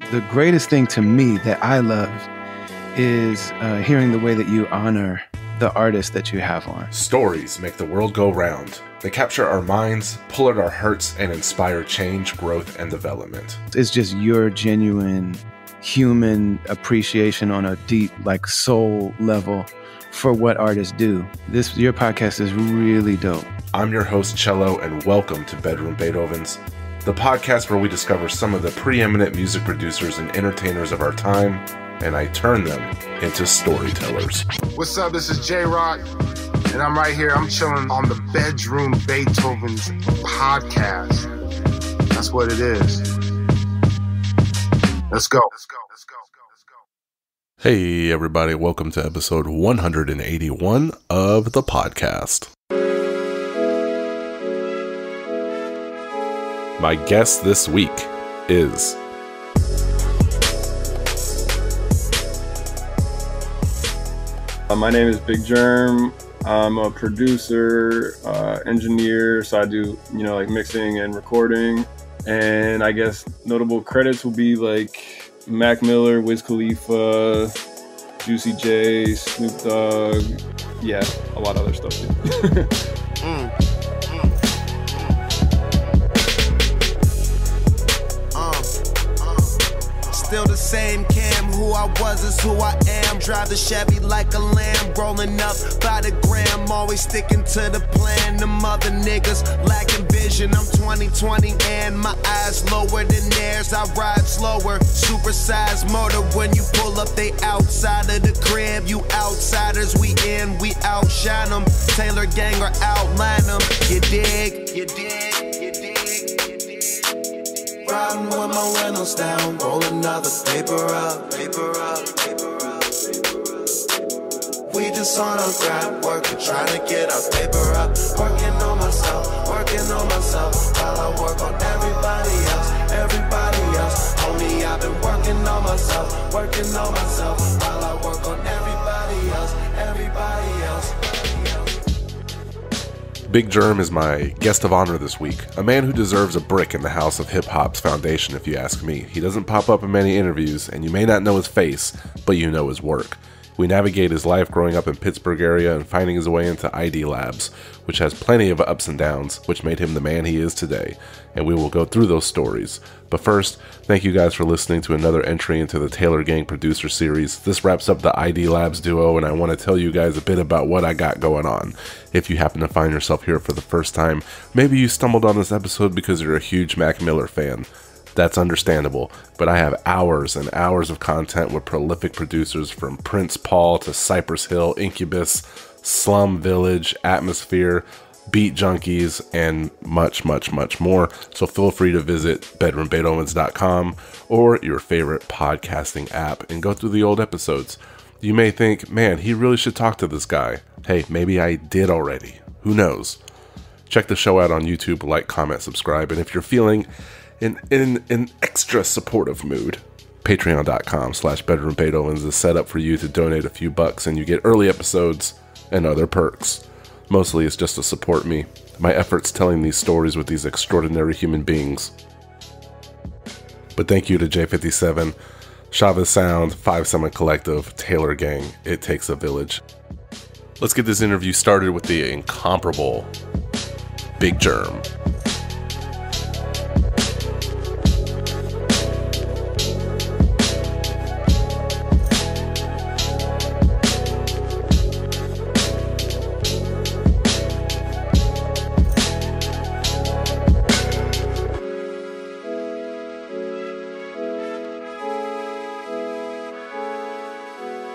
The greatest thing to me that I love is hearing the way that you honor the artist that you have on. Stories make the world go round. They capture our minds, pull at our hearts, and inspire change, growth, and development. It's just your genuine human appreciation on a deep, soul level for what artists do. Your podcast is really dope. I'm your host, Cello, and welcome to Bedroom Beethovens, the podcast where we discover some of the preeminent music producers and entertainers of our time, and I turn them into storytellers. What's up? This is J-Rock, and I'm right here. I'm chilling on the Bedroom Beethovens podcast. That's what it is. Let's go. Hey, everybody. Welcome to episode 181 of the podcast. My guest this week is... My name is Big Jerm. I'm a producer, engineer, so I do, mixing and recording. And I guess notable credits will be Mac Miller, Wiz Khalifa, Juicy J, Snoop Dogg. Yeah, a lot of other stuff too. Still the same Cam, who I was is who I am. Drive the Chevy like a lamb, rolling up by the gram. Always sticking to the plan. Them other niggas lacking vision. I'm 20/20 and my eyes lower than theirs. I ride slower, supersized motor. When you pull up, they outside of the crib. You outsiders, we in, we outshine them. Taylor gang or outline them. You dig? You dig? You dig? Riding with my windows down, roll another paper up. We just on a grab, working, trying to get our paper up. Working on myself, while I work on everybody else. Homie, I've been working on myself, while I work on everybody else. Big Jerm is my guest of honor this week, a man who deserves a brick in the house of hip-hop's foundation if you ask me. He doesn't pop up in many interviews, and you may not know his face, but you know his work. We navigate his life growing up in Pittsburgh area and finding his way into ID Labs, which has plenty of ups and downs, which made him the man he is today, and we will go through those stories. But first, thank you guys for listening to another entry into the Taylor Gang producer series. This wraps up the ID Labs duo, and I want to tell you guys a bit about what I got going on. If you happen to find yourself here for the first time, maybe you stumbled on this episode because you're a huge Mac Miller fan. That's understandable, but I have hours and hours of content with prolific producers from Prince Paul to Cypress Hill, Incubus, Slum Village, Atmosphere, Beat Junkies, and much, much, much more. So feel free to visit bedroombeethovens.com or your favorite podcasting app and go through the old episodes. You may think, man, he really should talk to this guy. Hey, maybe I did already. Who knows? Check the show out on YouTube, like, comment, subscribe, and if you're feeling in an extra supportive mood, patreon.com/bedroombeethovens is set up for you to donate a few bucks and you get early episodes and other perks. Mostly it's just to support me, my efforts telling these stories with these extraordinary human beings. But thank you to J57, Chavez Sound, 5-7 Collective, Taylor Gang. It takes a village. Let's get this interview started with the incomparable Big Jerm.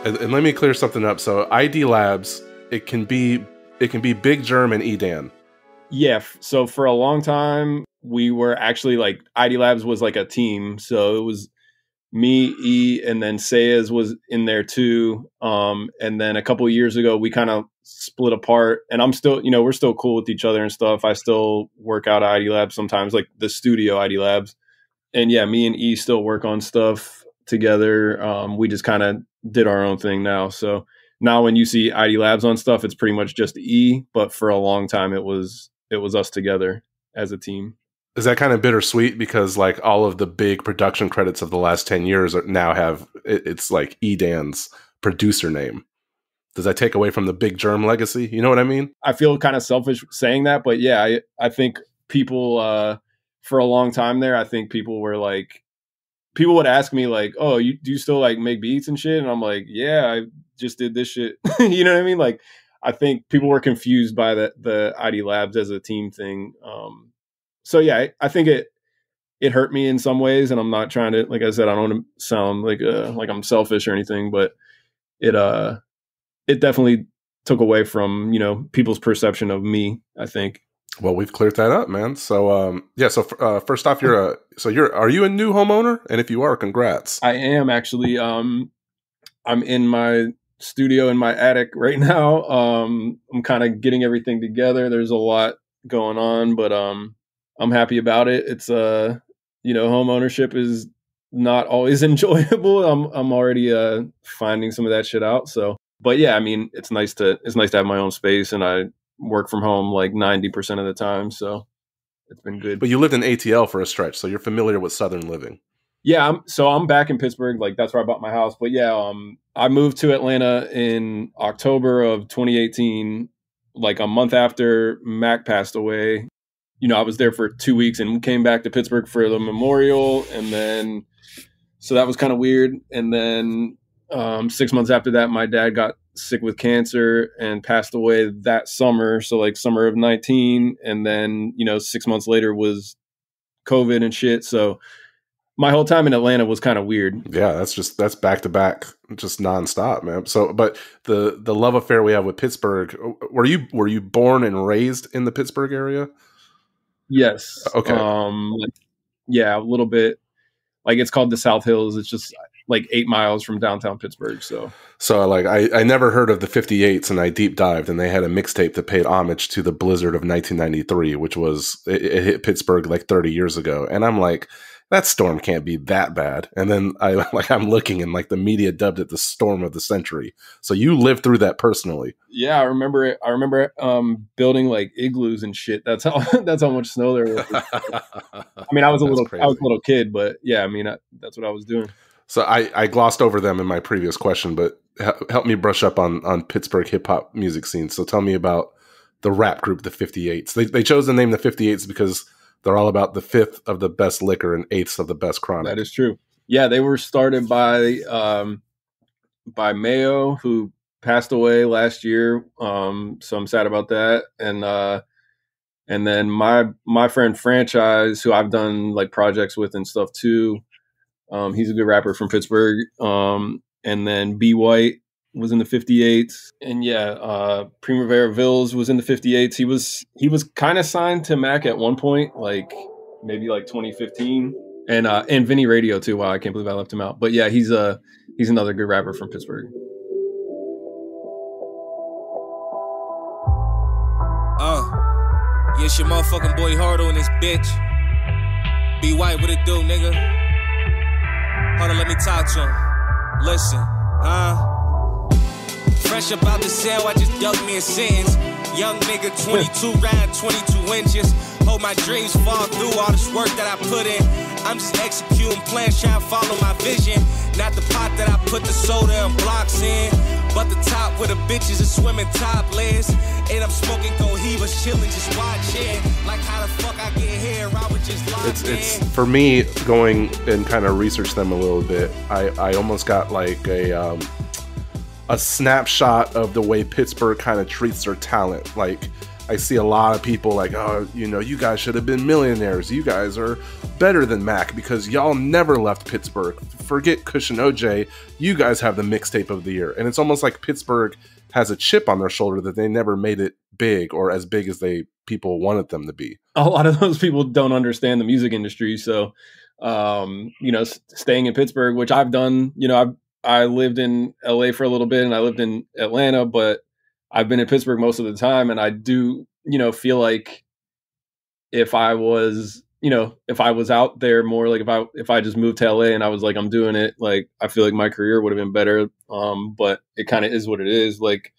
And let me clear something up. So ID Labs, it can be Big Jerm and Edan. Yeah. So for a long time, we were actually ID Labs was like a team. So it was me, E, and then Sayez was in there too. And then a couple of years ago, we kind of split apart. And I'm still, we're still cool with each other and stuff. I still work out at ID Labs sometimes, like the studio ID Labs. And yeah, me and E still work on stuff together. We just kind of did our own thing now. So now when you see ID Labs on stuff, it's pretty much just E, but for a long time it was us together as a team. Is that kind of bittersweet because like all of the big production credits of the last 10 years now have it's like Edan's producer name? Does that take away from the Big Jerm legacy? You know what I mean? I feel kind of selfish saying that, but yeah, I think people for a long time there, I think people were like, people would ask me like, "Oh, do you still like make beats and shit?" And I'm like, "Yeah, I just did this shit." You know what I mean? Like, I think people were confused by the ID Labs as a team thing. So yeah, I think it hurt me in some ways, and I'm not trying to, like I said, I don't want to sound like I'm selfish or anything, but it definitely took away from, people's perception of me, I think. Well, we've cleared that up, man. So, So first off, are you a new homeowner? And if you are, congrats. I am actually. I'm in my studio in my attic right now. I'm kind of getting everything together. There's a lot going on, but I'm happy about it. It's home ownership is not always enjoyable. I'm already finding some of that shit out. So, but yeah, I mean, it's nice to have my own space, and I work from home like 90% of the time. So it's been good. But you lived in ATL for a stretch, so you're familiar with Southern living. Yeah, I'm back in Pittsburgh. Like, that's where I bought my house. But yeah, I moved to Atlanta in October of 2018, like a month after Mac passed away. I was there for 2 weeks and came back to Pittsburgh for the memorial. And then, so that was kind of weird. And then 6 months after that, my dad got sick with cancer and passed away that summer. So like summer of 19. And then, 6 months later was COVID and shit. So my whole time in Atlanta was kind of weird. Yeah, that's back to back, just nonstop, man. So, but the love affair we have with Pittsburgh, were you born and raised in the Pittsburgh area? Yes. Okay. Yeah, a little bit. Like, it's called the South Hills. It's just like 8 miles from downtown Pittsburgh. So like I never heard of the 58s, and I deep dived, and they had a mixtape that paid homage to the blizzard of 1993, which was it hit Pittsburgh like 30 years ago, and I'm like, that storm can't be that bad. And then I'm looking, and like the media dubbed it the storm of the century. So you lived through that personally. Yeah, I remember it. I remember building like igloos and shit. That's how much snow there was. I mean, I was a little kid, but yeah, I mean, that's what I was doing. So I glossed over them in my previous question, but help me brush up on Pittsburgh hip hop music scene. So tell me about the rap group, the 58s. They chose the name the 58s because they're all about the 5th of the best liquor and 8th of the best chronic. That is true. Yeah, they were started by Mayo, who passed away last year. So I'm sad about that. And then my friend Franchise, who I've done like projects with and stuff too. He's a good rapper from Pittsburgh. And then B White was in the 58s, and yeah, Primavera Vills was in the 58s. He was kind of signed to Mac at one point, like maybe like 2015, and Vinny Radio too. Wow, I can't believe I left him out. But yeah, he's another good rapper from Pittsburgh. Yeah, it's your motherfucking boy Hardo and this bitch. B White, what it do, nigga? Hold on, let me talk to him. Listen, fresh up out the cell, I just dug me a sentence. Young nigga, 22 round, 22 inches. Hope my dreams fall through all this work that I put in. I'm just executing plans, trying to follow my vision. Not the pot that I put the soda and blocks in, but the top where the bitches are swimming topless. And I'm smoking Cohibas, chilling, just watching. Like how the fuck I get here, I would just lock in. It's for me, going and kind of research them a little bit, I almost got like a snapshot of the way Pittsburgh kind of treats their talent. Like, I see a lot of people like, oh, you guys should have been millionaires. You guys are better than Mac because y'all never left Pittsburgh. Forget Cushion OJ. You guys have the mixtape of the year. And it's almost like Pittsburgh has a chip on their shoulder that they never made it big or as big as people wanted them to be. A lot of those people don't understand the music industry. So, staying in Pittsburgh, which I've done, I lived in LA for a little bit and I lived in Atlanta, but I've been in Pittsburgh most of the time. And I do, feel like if I was out there more, like if I just moved to LA and I was like, I'm doing it, like, I feel like my career would have been better. But it kind of is what it is. Like,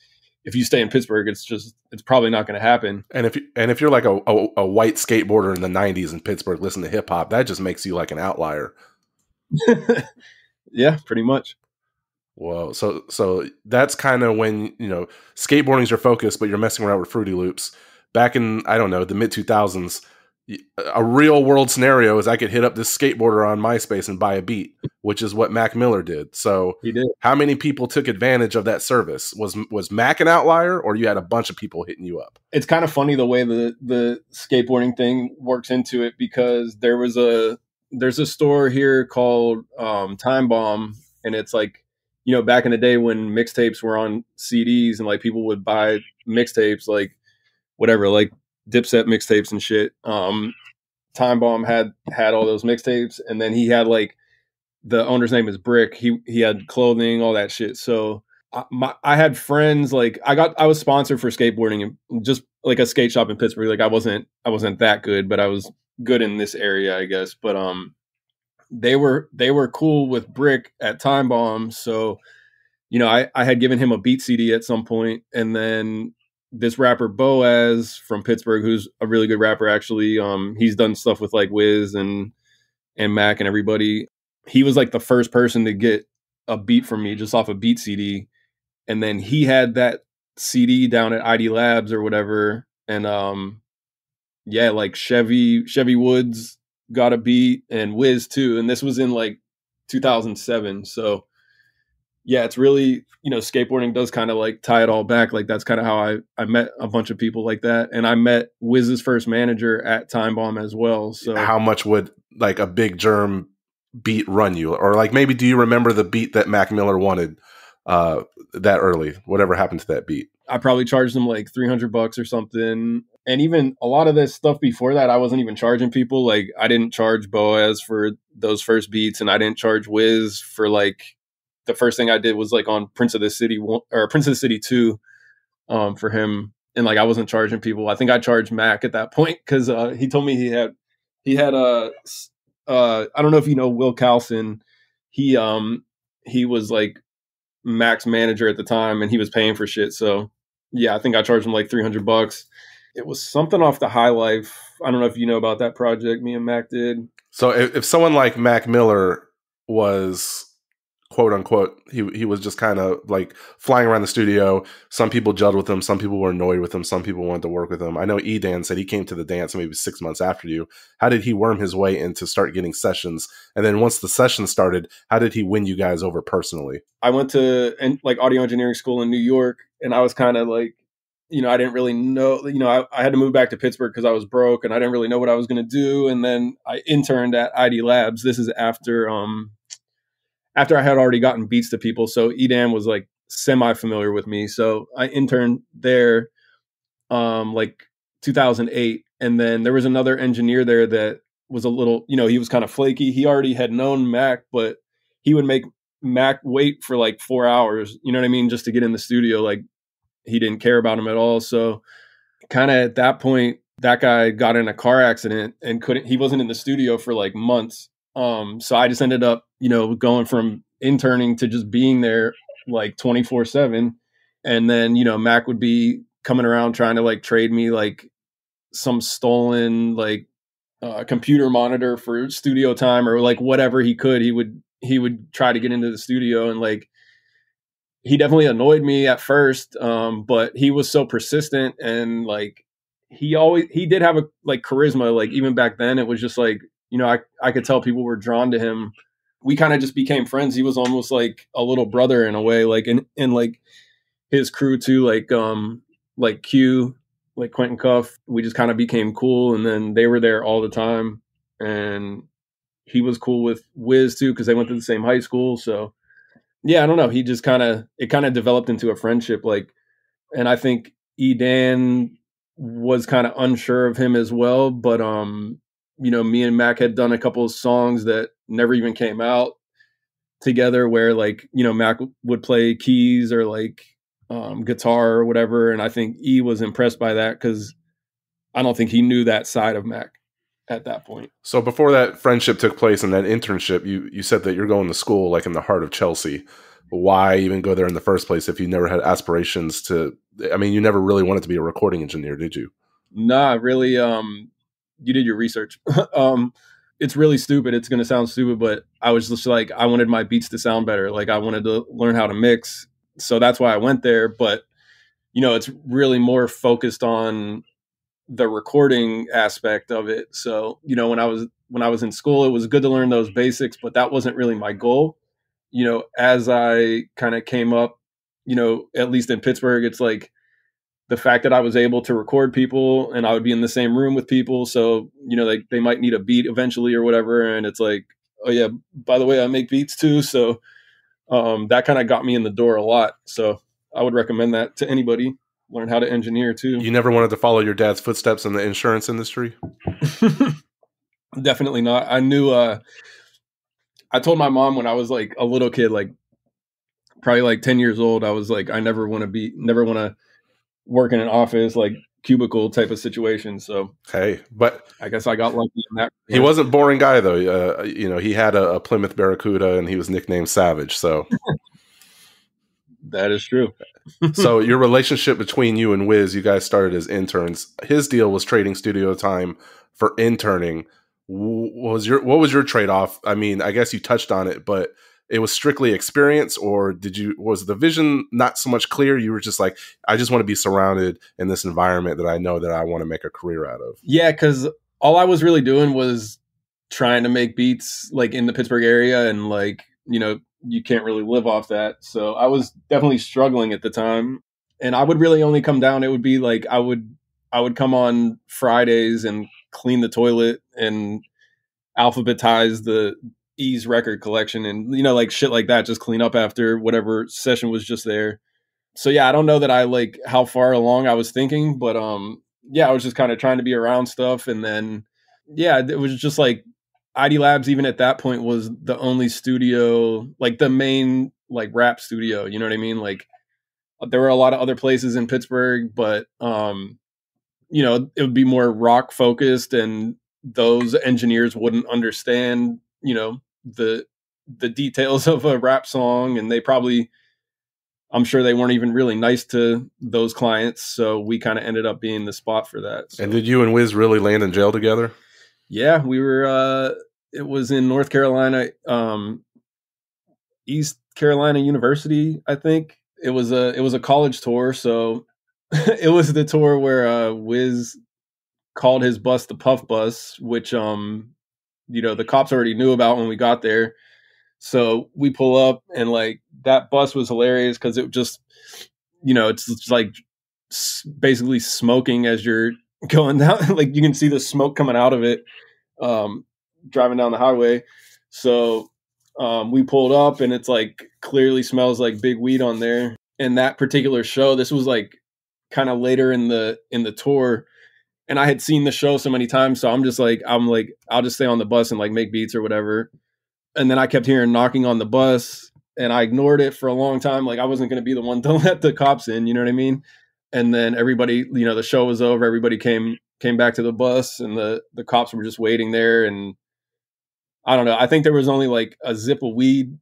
if you stay in Pittsburgh, it's probably not going to happen. And if you're like a white skateboarder in the 90s in Pittsburgh, listen to hip hop, that just makes you like an outlier. Yeah, pretty much. Whoa. So that's kind of when, skateboarding's your focus, but you're messing around with Fruity Loops. Back in, I don't know, the mid 2000s, a real world scenario is I could hit up this skateboarder on MySpace and buy a beat, which is what Mac Miller did. So he did. How many people took advantage of that service? Was Mac an outlier, or you had a bunch of people hitting you up? It's kind of funny the way the skateboarding thing works into it, because there's a store here called Time Bomb, and it's like, back in the day when mixtapes were on CDs and like people would buy mixtapes, like whatever, like Dipset mixtapes and shit. Time Bomb had all those mixtapes, and then he had like, the owner's name is Brick. He had clothing, all that shit. So I had friends, like I was sponsored for skateboarding and just like a skate shop in Pittsburgh. Like I wasn't that good, but I was good in this area, I guess. But they were cool with Brick at Time Bomb. So, I had given him a beat CD at some point, and then this rapper Boaz from Pittsburgh, who's a really good rapper, actually. He's done stuff with like Wiz and Mac and everybody. He was like the first person to get a beat from me just off a beat CD. And then he had that CD down at ID Labs or whatever. And like Chevy Woods got a beat, and Wiz too. And this was in like 2007. So yeah, it's really, skateboarding does kind of like tie it all back. Like that's kind of how I met a bunch of people like that. And I met Wiz's first manager at Time Bomb as well. So how much would like a Big Jerm beat run you? Or like, maybe do you remember the beat that Mac Miller wanted that early? Whatever happened to that beat? I probably charged him like $300 or something. And even a lot of this stuff before that, I wasn't even charging people. Like I didn't charge Boaz for those first beats, and I didn't charge Wiz for like, the first thing I did was like on Prince of the City 2 for him. And like, I wasn't charging people. I think I charged Mac at that point, because he told me he had I don't know if you know Will Carlson. He was like Mac's manager at the time, and he was paying for shit. So yeah, I think I charged him like $300. It was something off the High Life. I don't know if you know about that project me and Mac did. So if someone like Mac Miller was, quote unquote, he was just kind of like flying around the studio, some people gelled with him, some people were annoyed with him, some people wanted to work with him. I know Edan said he came to the dance maybe 6 months after you. How did he worm his way in to start getting sessions? And then once the session started, how did he win you guys over personally? I went to like audio engineering school in New York, and I was kind of like, I didn't really know, I had to move back to Pittsburgh because I was broke, and I didn't really know what I was going to do. And then I interned at ID Labs. This is after I had already gotten beats to people. So Edan was like semi-familiar with me. So I interned there like 2008. And then there was another engineer there that was a little, he was kind of flaky. He already had known Mac, but he would make Mac wait for like 4 hours, you know what I mean? Just to get in the studio. Like he didn't care about him at all. So kind of at that point, that guy got in a car accident and he wasn't in the studio for like months. So I just ended up, going from interning to just being there like 24/7. And then, Mac would be coming around trying to like trade me like some stolen like computer monitor for studio time or like whatever he could. He would try to get into the studio, and like he definitely annoyed me at first, but he was so persistent, and like he did have a like charisma. Like even back then, it was just like, I could tell people were drawn to him. We kind of just became friends. He was almost like a little brother in a way, like and like his crew too, like Q, like Quentin Cuff. We just kind of became cool, and then they were there all the time, and he was cool with Wiz too because they went to the same high school. So yeah, I don't know. It kind of developed into a friendship. Like, and I think Edan was kind of unsure of him as well, but me and Mac had done a couple of songs that never even came out together where like, Mac would play keys or like guitar or whatever. And I think E was impressed by that because I don't think he knew that side of Mac at that point. So before that friendship took place and that internship, you said that you're going to school like in the heart of Chelsea. why even go there in the first place if you never had aspirations to, I mean, you never really wanted to be a recording engineer, did you? Nah, really. You did your research. It's really stupid. It's going to sound stupid, but I was just like, I wanted my beats to sound better. Like I wanted to learn how to mix. So that's why I went there. But, it's really more focused on the recording aspect of it. So, when I was in school, it was good to learn those basics, but that wasn't really my goal. As I kind of came up, at least in Pittsburgh, it's like the fact that I was able to record people and I would be in the same room with people. So, like they might need a beat eventually or whatever. And it's like, oh yeah, by the way, I make beats too. So that kind of got me in the door a lot. So I would recommend that to anybody. Learn how to engineer too. You never wanted to follow your dad's footsteps in the insurance industry? Definitely not. I knew, I told my mom when I was like a little kid, like probably like 10 years old, I was like, I never want to work in an office, like cubicle type of situation. So, hey, but I guess I got lucky in that. He wasn't a boring guy though. He had a Plymouth Barracuda and he was nicknamed Savage. So that is true. So your relationship between you and Wiz, you guys started as interns. His deal was trading studio time for interning. What was your trade-off? I mean, I guess you touched on it, but it was strictly experience, or was the vision not so much clear? You were just like, I just want to be surrounded in this environment that I know that I want to make a career out of. Yeah, because all I was really doing was trying to make beats like in the Pittsburgh area, and like, you can't really live off that. So I was definitely struggling at the time. And I would really only come down. It would be like I would come on Fridays and clean the toilet and alphabetize the E's record collection and, like shit like that, just clean up after whatever session was just there. So yeah, I don't know that I like how far along I was thinking, but yeah, I was just kind of trying to be around stuff. And then, yeah, it was just like ID Labs, even at that point, was the only studio, like the main like rap studio. You know what I mean? Like there were a lot of other places in Pittsburgh, but it would be more rock focused, and those engineers wouldn't understand, the details of a rap song, and I'm sure they weren't even really nice to those clients. So we kind of ended up being the spot for that. So. And did you and Wiz really land in jail together? Yeah, we were, it was in North Carolina, East Carolina University, I think. It was a college tour. So it was the tour where Wiz called his bus the Puff Bus, which, the cops already knew about when we got there. So we pull up, and like that bus was hilarious because it just, it's like basically smoking as you're going down. Like you can see the smoke coming out of it, driving down the highway. So we pulled up, and it's like clearly smells like big weed on there. And that particular show, this was like kind of later in the tour, and I had seen the show so many times. So I'm like, I'll just stay on the bus and like make beats or whatever. And then I kept hearing knocking on the bus, and I ignored it for a long time. Like I wasn't going to be the one to let the cops in, you know what I mean? And then everybody, the show was over. Everybody came back to the bus, and the cops were just waiting there. And I don't know. I think there was only like a zip of weed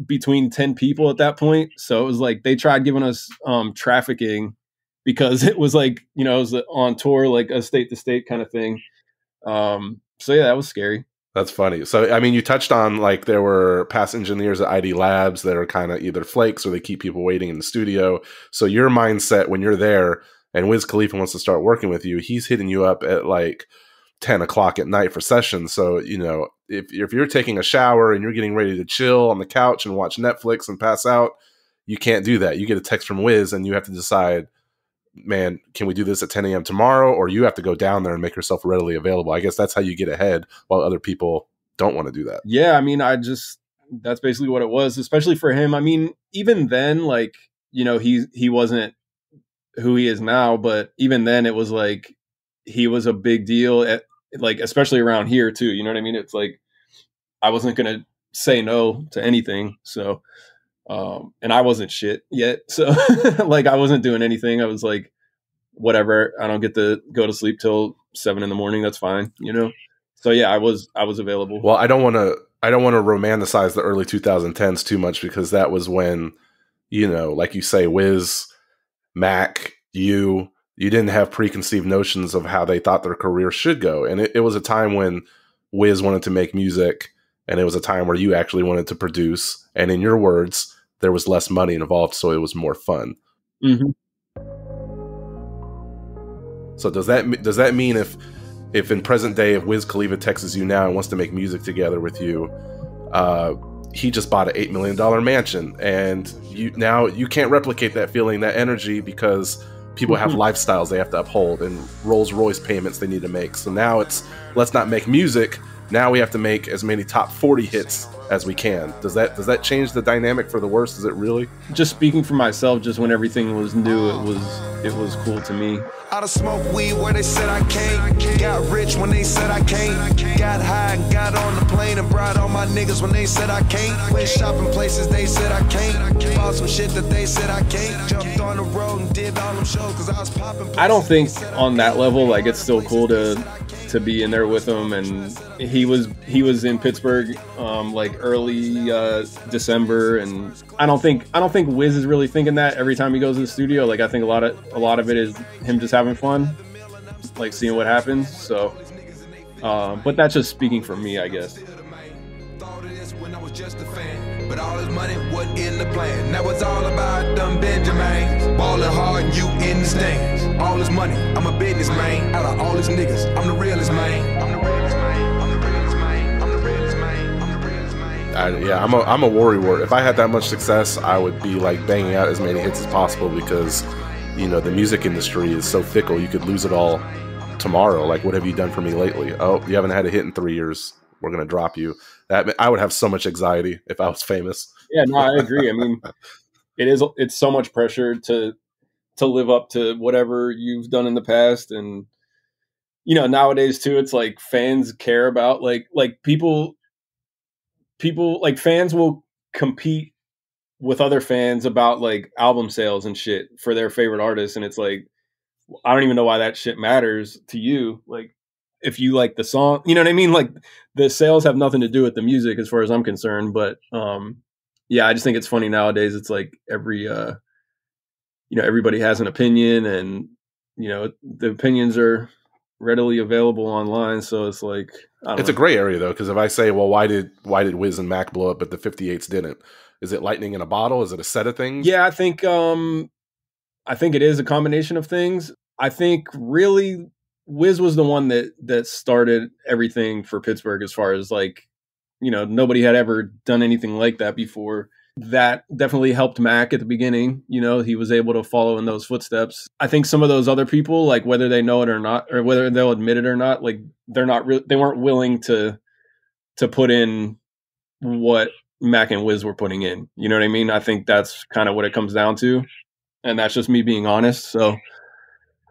between 10 people at that point. So it was like, they tried giving us trafficking because it was like, it was on tour, like a state to state kind of thing. So yeah, that was scary. That's funny. So, I mean, you touched on like there were past engineers at ID Labs that are kind of either flakes or they keep people waiting in the studio. So your mindset when you're there and Wiz Khalifa wants to start working with you, he's hitting you up at like 10 o'clock at night for sessions. So, if you're taking a shower and you're getting ready to chill on the couch and watch Netflix and pass out, you can't do that. You get a text from Wiz and you have to decide, man, can we do this at 10 a.m. tomorrow? Or you have to go down there and make yourself readily available. I guess that's how you get ahead while other people don't want to do that. Yeah. I mean, that's basically what it was, especially for him. I mean, even then, like, he wasn't who he is now, but even then it was like, he was a big deal at like, especially around here too. You know what I mean? It's like, I wasn't going to say no to anything. So, and I wasn't shit yet. So like I wasn't doing anything. I was like, whatever, I don't get to go to sleep till 7 a.m. That's fine. So yeah, I was available. Well, I don't want I don't want to romanticize the early 2010s too much, because that was when, like you say, Wiz, Mac, you didn't have preconceived notions of how they thought their career should go. And it was a time when Wiz wanted to make music, and it was a time where you actually wanted to produce. And in your words, there was less money involved, so it was more fun. Mm-hmm. So does that mean if in present day, if Wiz Khalifa texts you now and wants to make music together with you, he just bought an $8 million mansion, and you can't replicate that feeling, that energy, because people have lifestyles they have to uphold and Rolls Royce payments they need to make. So now let's not make music. Now we have to make as many top 40 hits as we can. Does that change the dynamic for the worse? Is it really? Just speaking for myself, just when everything was new, it was cool to me. I done smoked weed where they said I can't. Got rich when they said I can't. Got high and got on the plane and brought all my niggas when they said I can't. Went shopping places they said I can't. Bought some shit that they said I can't. Jumped on the road and did all them shows because I was popping. I don't think on that level, like, it's still cool to be in there with him. And he was in Pittsburgh like early December, and I don't think Wiz is really thinking that every time he goes to the studio. Like, I think a lot of it is him just having fun, like seeing what happens. So but that's just speaking for me, I guess. But all his money wasn't in the plan. That was all about them Benjamins. Ballin' hard and you in the stands. All his money, I'm a businessman. Out of all his niggas, I'm the realest man. I'm the realest man. I'm the realest man. I'm the realest man. I'm the realest man. I'm a worrywart. If I had that much success, I would be like banging out as many hits as possible, because the music industry is so fickle. You could lose it all tomorrow. Like, what have you done for me lately? Oh, you haven't had a hit in 3 years. We're gonna drop you. That I would have so much anxiety if I was famous. Yeah, no, I agree. I mean, it's so much pressure to live up to whatever you've done in the past. And nowadays too, it's like fans care about like people like fans will compete with other fans about like album sales and shit for their favorite artists. And it's like, I don't even know why that shit matters to you. Like, if you like the song, you know what I mean? Like, the sales have nothing to do with the music as far as I'm concerned. But yeah, I just think it's funny nowadays. It's like everybody has an opinion, and the opinions are readily available online. So it's like, it's a gray area though, because if I say, well, why did Wiz and Mac blow up but the 58s didn't? Is it lightning in a bottle? Is it a set of things? Yeah, I think it is a combination of things. I think really Wiz was the one that started everything for Pittsburgh, as far as like, nobody had ever done anything like that before. That definitely helped Mac at the beginning. He was able to follow in those footsteps. I think some of those other people, like, whether they know it or not, or whether they'll admit it or not, like, they weren't willing to put in what Mac and Wiz were putting in. You know what I mean? I think that's kind of what it comes down to. And that's just me being honest. So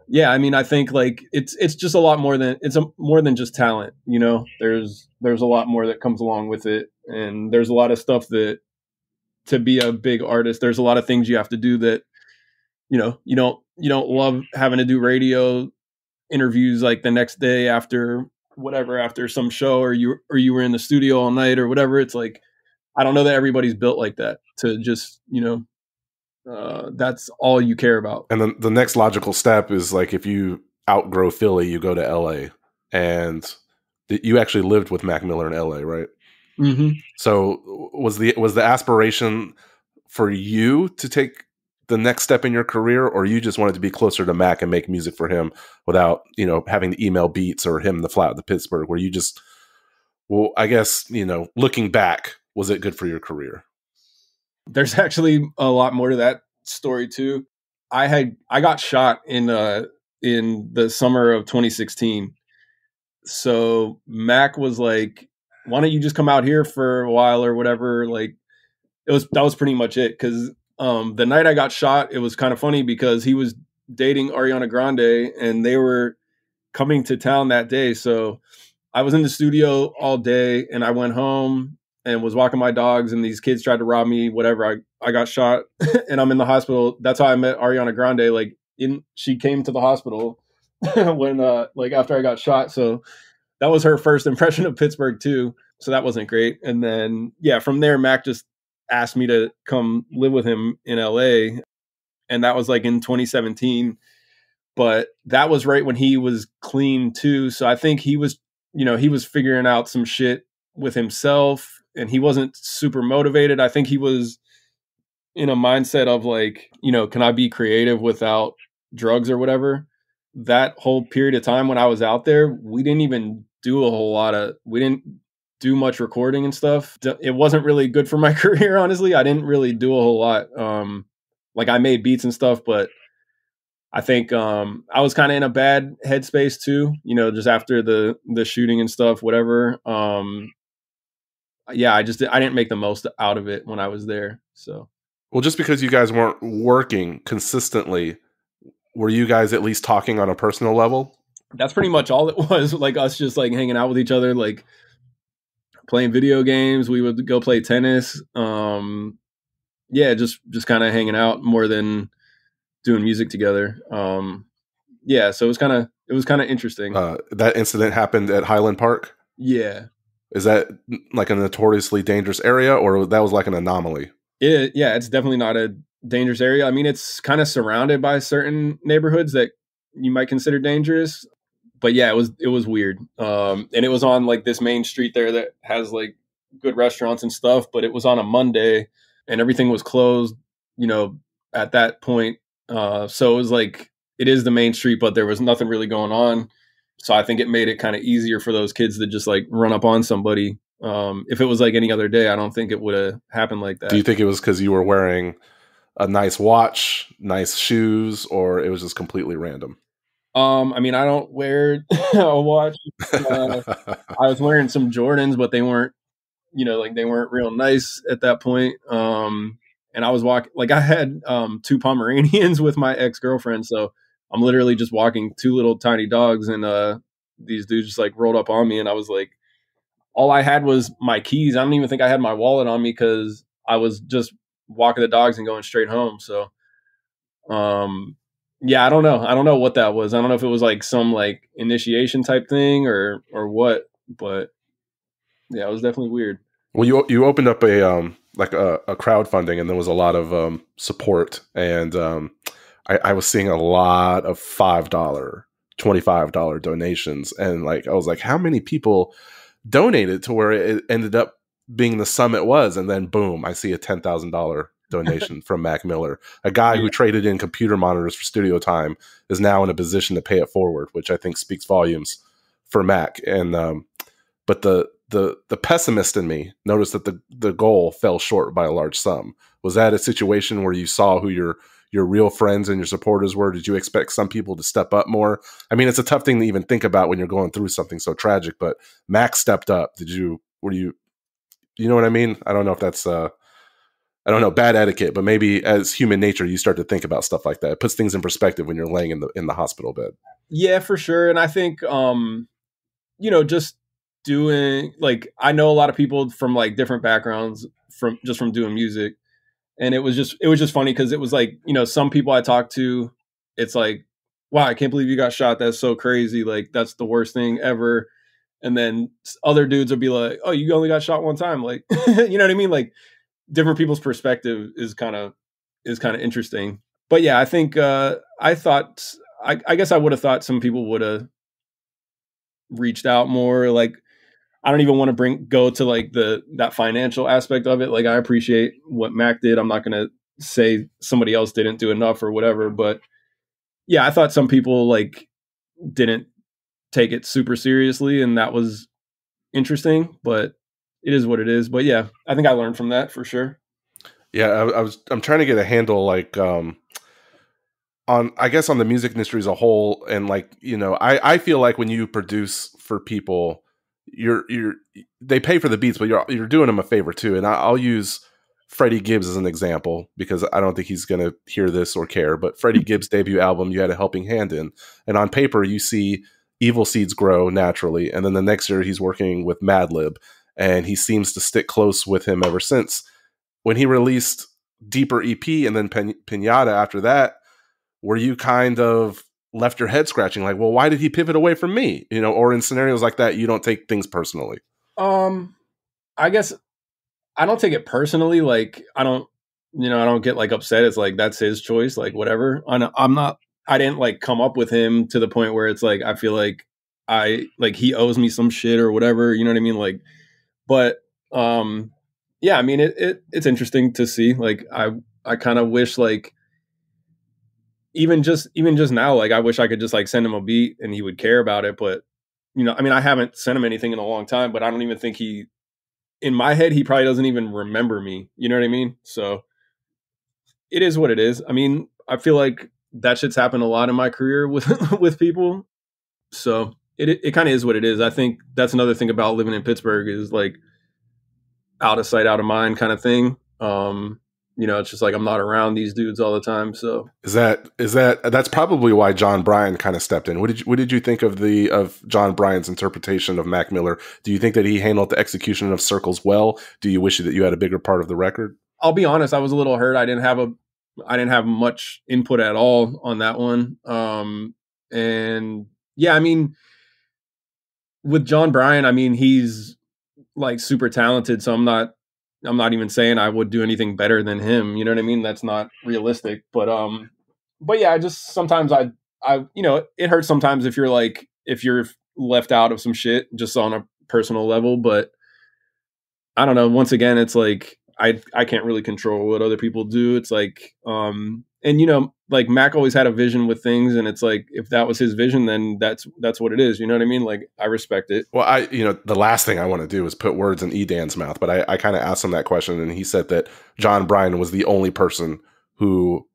yeah, I mean, I think like it's just a lot more than more than just talent. There's a lot more that comes along with it, and there's a lot of stuff that, to be a big artist, there's a lot of things you have to do that you don't love having to do radio interviews like the next day after some show, or you were in the studio all night or whatever. It's like, I don't know that everybody's built like that to just that's all you care about. And then the next logical step is like, if you outgrow Philly, you go to LA, and you actually lived with Mac Miller in LA, right? Mm-hmm. So was the aspiration for you to take the next step in your career, or you just wanted to be closer to Mac and make music for him without, having to email beats or him to fly out to Pittsburgh? Where you just, well, I guess, looking back, was it good for your career? There's actually a lot more to that story too. I got shot in the summer of 2016. So Mac was like, why don't you just come out here for a while or whatever? Like, that was pretty much it. Cause the night I got shot, it was kind of funny because he was dating Ariana Grande and they were coming to town that day. So I was in the studio all day, and I went home and was walking my dogs, and these kids tried to rob me, whatever. I got shot and I'm in the hospital. That's how I met Ariana Grande. Like, she came to the hospital when, like, after I got shot. So that was her first impression of Pittsburgh too. So that wasn't great. And then, yeah, from there, Mac just asked me to come live with him in LA. And that was like in 2017. But that was right when he was clean too. So I think he was, he was figuring out some shit with himself and he wasn't super motivated. I think he was in a mindset of like, can I be creative without drugs or whatever? That whole period of time when I was out there, we didn't even do we didn't do much recording and stuff. It wasn't really good for my career, honestly. I didn't really do a whole lot. Like I made beats and stuff, but I think I was kind of in a bad headspace too, just after the shooting and stuff, whatever. Yeah, I didn't make the most out of it when I was there. So, well, just because you guys weren't working consistently, were you guys at least talking on a personal level? That's pretty much all it was. Like us just like hanging out with each other, like playing video games. We would go play tennis. Yeah, just kind of hanging out more than doing music together. Yeah, so it was kind of interesting. That incident happened at Highland Park? Yeah. Is that like a notoriously dangerous area, or that was like an anomaly? Yeah, it's definitely not a dangerous area. I mean, it's kind of surrounded by certain neighborhoods that you might consider dangerous. But yeah, it was weird. And it was on like this main street there that has like good restaurants and stuff, but it was on a Monday and everything was closed, at that point. So it was like, it is the main street, but there was nothing really going on. So I think it made it kind of easier for those kids to just like run up on somebody. If it was like any other day, I don't think it would have happened like that. Do you think it was because you were wearing a nice watch, nice shoes, or it was just completely random? I mean, I don't wear a watch. I was wearing some Jordans, but they weren't, they weren't real nice at that point. And I was walking, like I had 2 Pomeranians with my ex-girlfriend. So I'm literally just walking 2 little tiny dogs and these dudes just like rolled up on me. And I was like, all I had was my keys. I don't even think I had my wallet on me because I was just walking the dogs and going straight home. So, yeah, I don't know. I don't know what that was. I don't know if it was like some like initiation type thing or what, but yeah, it was definitely weird. Well, you opened up a crowdfunding, and there was a lot of support, and I was seeing a lot of $5, $25 donations, and like I was like, how many people donated to where it ended up being the sum it was? And then boom, I see a $10,000 donation from Mac Miller, a guy who traded in computer monitors for studio time, is now in a position to pay it forward, which I think speaks volumes for Mac. And but the pessimist in me noticed that the goal fell short by a large sum. Was that a situation where you saw who your real friends and your supporters were? Did you expect some people to step up more? I mean, it's a tough thing to even think about when you're going through something so tragic, but Mac stepped up. You know what I mean? I don't know if that's I don't know, bad etiquette, but maybe as human nature, you start to think about stuff like that. It puts things in perspective when you're laying in the hospital bed. Yeah, for sure. And I think, just doing, like, I know a lot of people from like different backgrounds from doing music. And it was just funny because it was like, some people I talked to, it's like, wow, I can't believe you got shot. That's so crazy. Like, that's the worst thing ever. And then other dudes would be like, oh, you only got shot one time. Like, you know what I mean? Like, different people's perspective is kind of interesting. But yeah, I think I guess I would have thought some people would have reached out more. Like, I don't even want to go to like that financial aspect of it. Like, I appreciate what Mac did. I'm not going to say somebody else didn't do enough or whatever, but yeah, I thought some people like didn't take it super seriously, and that was interesting, but it is what it is. But yeah, I think I learned from that for sure. Yeah, I'm trying to get a handle like on, I guess, on the music industry as a whole, and like, I feel like when you produce for people, they pay for the beats, but you're doing them a favor too. And I'll use Freddie Gibbs as an example because I don't think he's going to hear this or care, but Freddie Gibbs' debut album, you had a helping hand in, and on paper you see Evil Seeds grow naturally, and then the next year he's working with Madlib, and he seems to stick close with him ever since. When he released Deeper EP and then Pinata after that, were you kind of left your head scratching like, well, why did he pivot away from me? Or in scenarios like that, you don't take things personally. I guess I don't take it personally. Like, I don't get like upset. It's like, that's his choice, like whatever. I didn't like come up with him to the point where it's like, I feel like he owes me some shit or whatever. You know what I mean? Like, but, yeah, I mean, it's interesting to see. Like, I kind of wish, like, even just now, like, I wish I could just like send him a beat and he would care about it. But, I mean, I haven't sent him anything in a long time, but I don't even think in my head, he probably doesn't even remember me. You know what I mean? So it is what it is. I mean, I feel like that shit's happened a lot in my career with with people. So it kind of is what it is. I think that's another thing about living in Pittsburgh is like out of sight, out of mind kind of thing. It's just like I'm not around these dudes all the time. So that's probably why John Bryan kind of stepped in. What did you think of John Bryan's interpretation of Mac Miller? Do you think that he handled the execution of Circles well? Do you wish that you had a bigger part of the record? I'll be honest, I was a little hurt. I didn't have much input at all on that one. And yeah, I mean, with John Bryan, I mean, he's like super talented. So I'm not even saying I would do anything better than him. You know what I mean? That's not realistic. But yeah, I just sometimes I it hurts sometimes if you're left out of some shit just on a personal level. But I don't know. Once again, it's like I can't really control what other people do. It's like and like Mac always had a vision with things, and it's like if that was his vision, then that's what it is. You know what I mean? Like I respect it. Well, the last thing I want to do is put words in Edan's mouth, but I kind of asked him that question, and he said that John Bryan was the only person who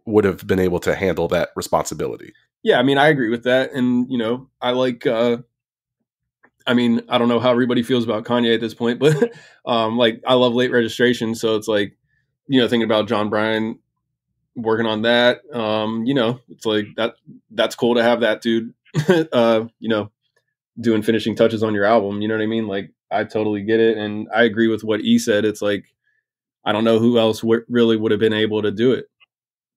would have been able to handle that responsibility. Yeah, I mean, I agree with that, and I like. I mean, I don't know how everybody feels about Kanye at this point, but like I love Late Registration, so it's like thinking about John Bryan working on that, it's like that's cool to have that dude doing finishing touches on your album. You know what I mean? Like I totally get it, and I agree with what E said. It's like I don't know who else really would have been able to do it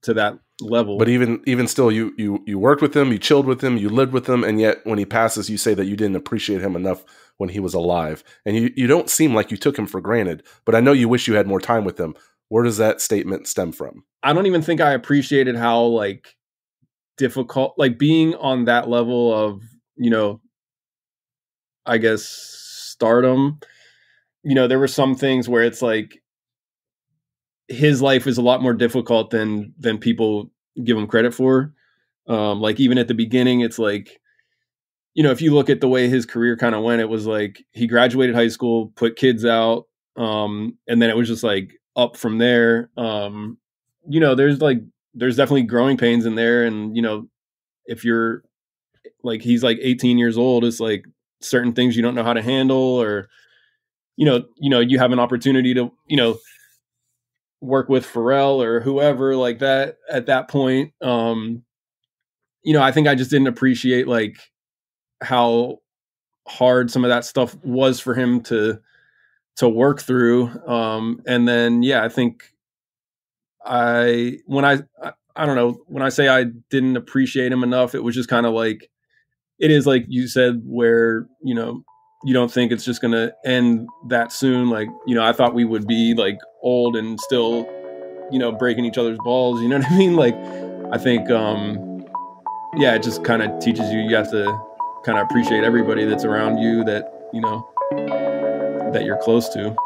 to that level. But even still, you worked with him, you chilled with him, you lived with him, and yet when he passes, you say that you didn't appreciate him enough when he was alive, and you don't seem like you took him for granted. But I know you wish you had more time with him. Where does that statement stem from? I don't even think I appreciated how like difficult, like being on that level of, I guess stardom. There were some things where it's like his life is a lot more difficult than people give him credit for. Like even at the beginning, it's like, if you look at the way his career kind of went, it was like he graduated high school, put kids out, and then it was just like up from there. There's definitely growing pains in there. And, if you're like, he's like 18 years old, it's like certain things you don't know how to handle, or, you have an opportunity to, work with Pharrell or whoever like that at that point. I think I just didn't appreciate like how hard some of that stuff was for him to work through. And then, yeah, I think I don't know, when I say I didn't appreciate him enough, it was just kind of like, it is like you said, where, you don't think it's just going to end that soon. Like, I thought we would be like old and still, breaking each other's balls. You know what I mean? Like, I think, yeah, it just kind of teaches you have to kind of appreciate everybody that's around you that, that you're close to.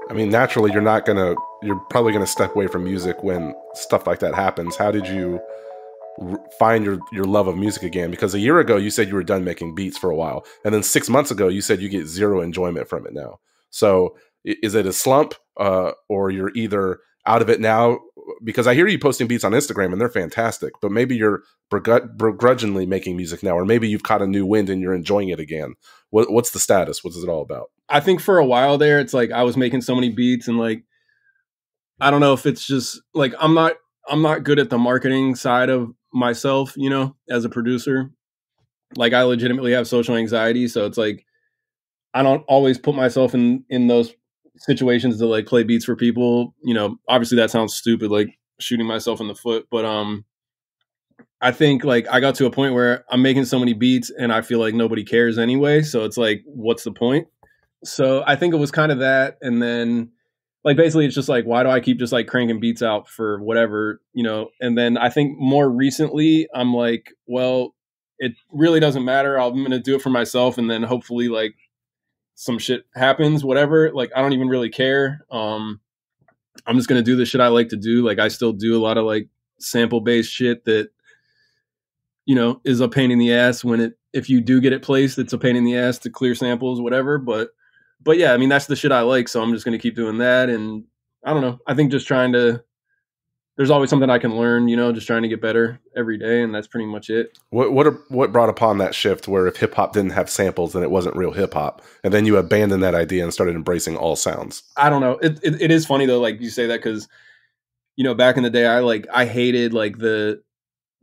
I mean, naturally, you're probably gonna step away from music when stuff like that happens. How did you find your love of music again? Because a year ago, you said you were done making beats for a while. And then 6 months ago, you said you get zero enjoyment from it now. So is it a slump, or you're either out of it now because I hear you posting beats on Instagram and they're fantastic, but maybe you're begrudgingly making music now, or maybe you've caught a new wind and you're enjoying it again. What's the status? What is it all about? I think for a while there, it's like I was making so many beats and like, I don't know if it's just like, I'm not good at the marketing side of myself, you know, as a producer. Like I legitimately have social anxiety. So it's like, I don't always put myself in those situations to like play beats for people. You know, obviously that sounds stupid, like shooting myself in the foot. But I think like I got to a point where I'm making so many beats and I feel like nobody cares anyway. So it's like, what's the point? So I think it was kind of that. And then like, basically it's just like, why do I keep just like cranking beats out for whatever, you know? And then I think more recently I'm like, well, it really doesn't matter. I'm going to do it for myself. And then hopefully like some shit happens, whatever. Like, I don't even really care. I'm just going to do the shit I like to do. Like I still do a lot of like sample based shit that, you know, is a pain in the ass if you do get it placed, it's a pain in the ass to clear samples, whatever. But yeah, I mean, that's the shit I like. So I'm just going to keep doing that. And I don't know. I think just there's always something I can learn, you know, just trying to get better every day. And that's pretty much it. What brought upon that shift where if hip hop didn't have samples, then it wasn't real hip hop? And then you abandoned that idea and started embracing all sounds. I don't know. It is funny though. Like you say that, cause you know, back in the day, I hated like the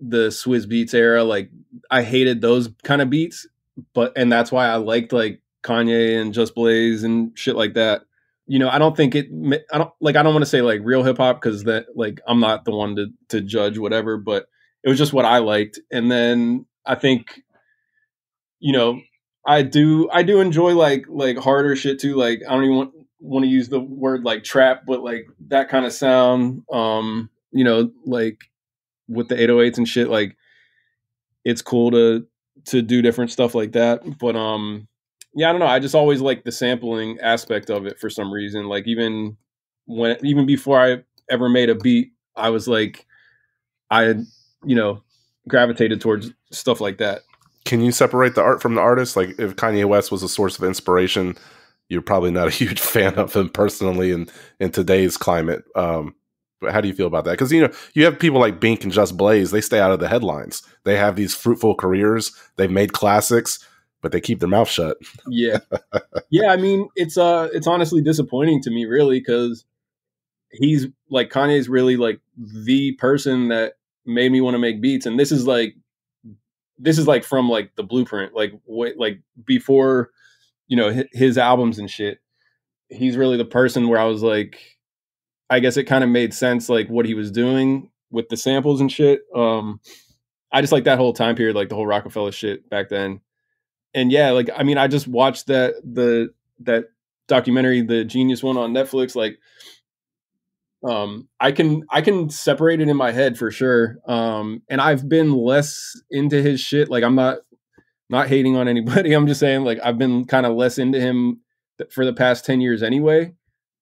Swizz Beats era. Like I hated those kind of beats, and that's why I liked like Kanye and Just Blaze and shit like that. You know, I don't want to say like real hip hop, because that like I'm not the one to judge whatever, but it was just what I liked. And then I think, you know, I do enjoy like harder shit too. Like I don't even want to use the word like trap, but like that kind of sound. You know, like with the 808s and shit, like it's cool to do different stuff like that. But yeah, I don't know. I just always like the sampling aspect of it for some reason. Like even before I ever made a beat, I was like, I had, you know, gravitated towards stuff like that. Can you separate the art from the artist? Like if Kanye West was a source of inspiration, you're probably not a huge fan of him personally in today's climate. But how do you feel about that? Because, you know, you have people like Bink and Just Blaze. They stay out of the headlines. They have these fruitful careers. They've made classics, but they keep their mouth shut. Yeah. Yeah. I mean, it's honestly disappointing to me, really, because Kanye's really like the person that made me want to make beats. And this is like from like the blueprint, like before, you know, his albums and shit. He's really the person where I was like, I guess it kind of made sense, like what he was doing with the samples and shit. I just like that whole time period, like the whole Rockefeller shit back then. And yeah, like, I mean, I just watched that documentary, the Genius one on Netflix. Like, I can separate it in my head for sure. And I've been less into his shit. Like, I'm not hating on anybody. I'm just saying, like, I've been kind of less into him for the past 10 years anyway.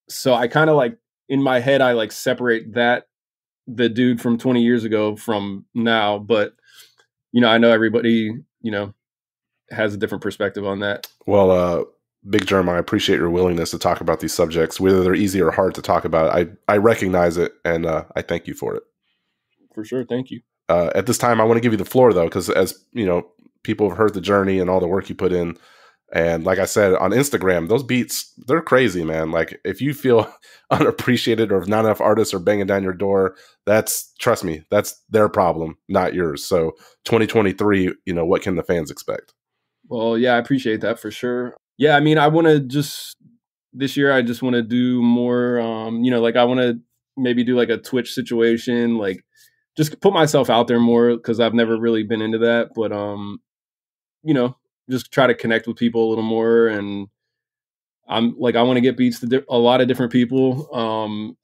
So I kind of like, in my head, I like separate the dude from 20 years ago from now. But, you know, I know everybody, you know, has a different perspective on that. Well, Big Jerm, I appreciate your willingness to talk about these subjects, whether they're easy or hard to talk about. I recognize it, and I thank you for it. For sure. Thank you. At this time, I want to give you the floor, though, because as you know, people have heard the journey and all the work you put in. And like I said, on Instagram, those beats, they're crazy, man. Like if you feel unappreciated or if not enough artists are banging down your door, trust me, that's their problem, not yours. So 2023, you know, what can the fans expect? Well, yeah, I appreciate that for sure. Yeah, I mean, this year, I just want to do more, you know, like I want to maybe do like a Twitch situation, like just put myself out there more, because I've never really been into that. But, you know, just try to connect with people a little more. And I'm like, I want to get beats to a lot of different people.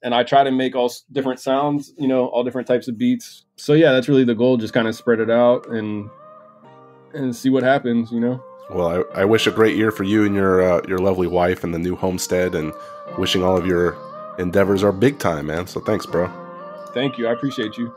And I try to make all different sounds, you know, all different types of beats. So yeah, that's really the goal. Just kind of spread it out and see what happens, you know? Well, I wish a great year for you and your lovely wife and the new homestead, and wishing all of your endeavors are big time, man. So thanks, bro. Thank you. I appreciate you.